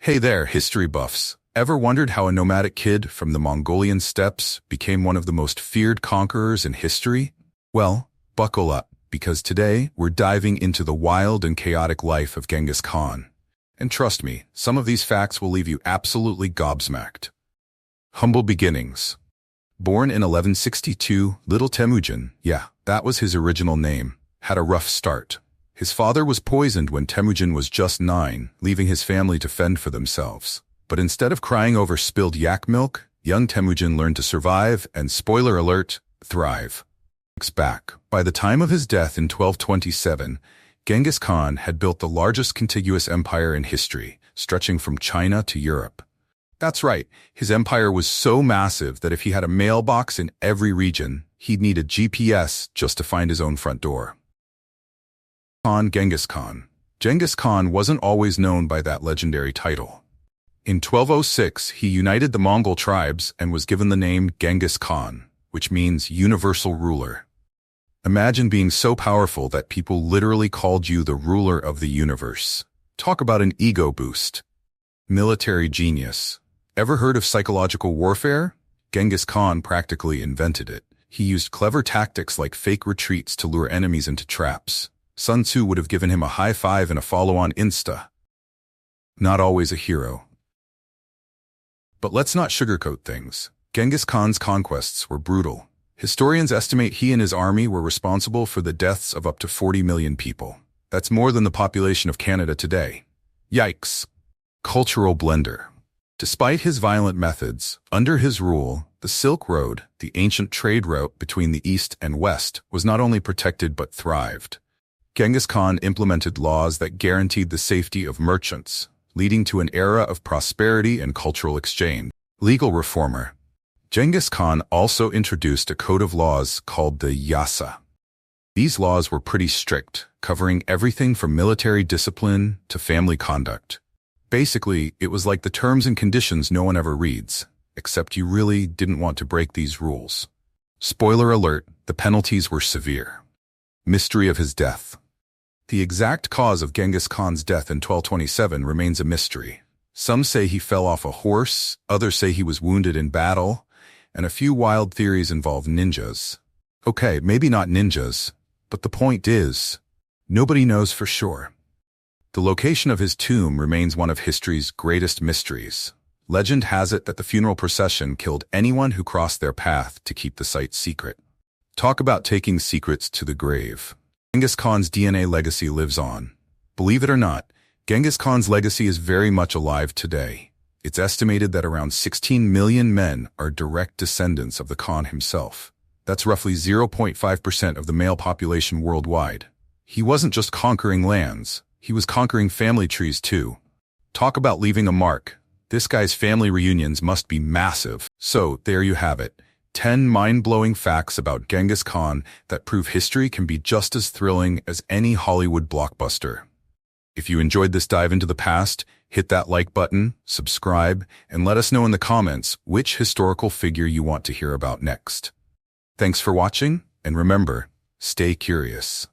Hey there, history buffs. Ever wondered how a nomadic kid from the Mongolian steppes became one of the most feared conquerors in history? Well, buckle up, because today we're diving into the wild and chaotic life of Genghis Khan. And trust me, some of these facts will leave you absolutely gobsmacked. Humble beginnings. Born in 1162, Little Temujin, yeah, that was his original name, had a rough start. His father was poisoned when Temujin was just 9, leaving his family to fend for themselves. But instead of crying over spilled yak milk, young Temujin learned to survive and, spoiler alert, thrive. Back. By the time of his death in 1227, Genghis Khan had built the largest contiguous empire in history, stretching from China to Europe. That's right, his empire was so massive that if he had a mailbox in every region, he'd need a GPS just to find his own front door. Genghis Khan. Genghis Khan wasn't always known by that legendary title. In 1206, he united the Mongol tribes and was given the name Genghis Khan, which means universal ruler. Imagine being so powerful that people literally called you the ruler of the universe. Talk about an ego boost. Military genius. Ever heard of psychological warfare? Genghis Khan practically invented it. He used clever tactics like fake retreats to lure enemies into traps. Sun Tzu would have given him a high five and a follow on Insta. Not always a hero. But let's not sugarcoat things. Genghis Khan's conquests were brutal. Historians estimate he and his army were responsible for the deaths of up to 40 million people. That's more than the population of Canada today. Yikes. Cultural blender. Despite his violent methods, under his rule, the Silk Road, the ancient trade route between the East and West, was not only protected but thrived. Genghis Khan implemented laws that guaranteed the safety of merchants, leading to an era of prosperity and cultural exchange. Legal reformer. Genghis Khan also introduced a code of laws called the Yasa. These laws were pretty strict, covering everything from military discipline to family conduct. Basically, it was like the terms and conditions no one ever reads, except you really didn't want to break these rules. Spoiler alert, the penalties were severe. Mystery of his death. The exact cause of Genghis Khan's death in 1227 remains a mystery. Some say he fell off a horse, others say he was wounded in battle, and a few wild theories involve ninjas. Okay, maybe not ninjas, but the point is, nobody knows for sure. The location of his tomb remains one of history's greatest mysteries. Legend has it that the funeral procession killed anyone who crossed their path to keep the site secret. Talk about taking secrets to the grave. Genghis Khan's DNA legacy lives on. Believe it or not, Genghis Khan's legacy is very much alive today. It's estimated that around 16 million men are direct descendants of the Khan himself. That's roughly 0.5% of the male population worldwide. He wasn't just conquering lands, he was conquering family trees too. Talk about leaving a mark. This guy's family reunions must be massive. So, there you have it. 10 mind-blowing facts about Genghis Khan that prove history can be just as thrilling as any Hollywood blockbuster. If you enjoyed this dive into the past, hit that like button, subscribe, and let us know in the comments which historical figure you want to hear about next. Thanks for watching, and remember, stay curious.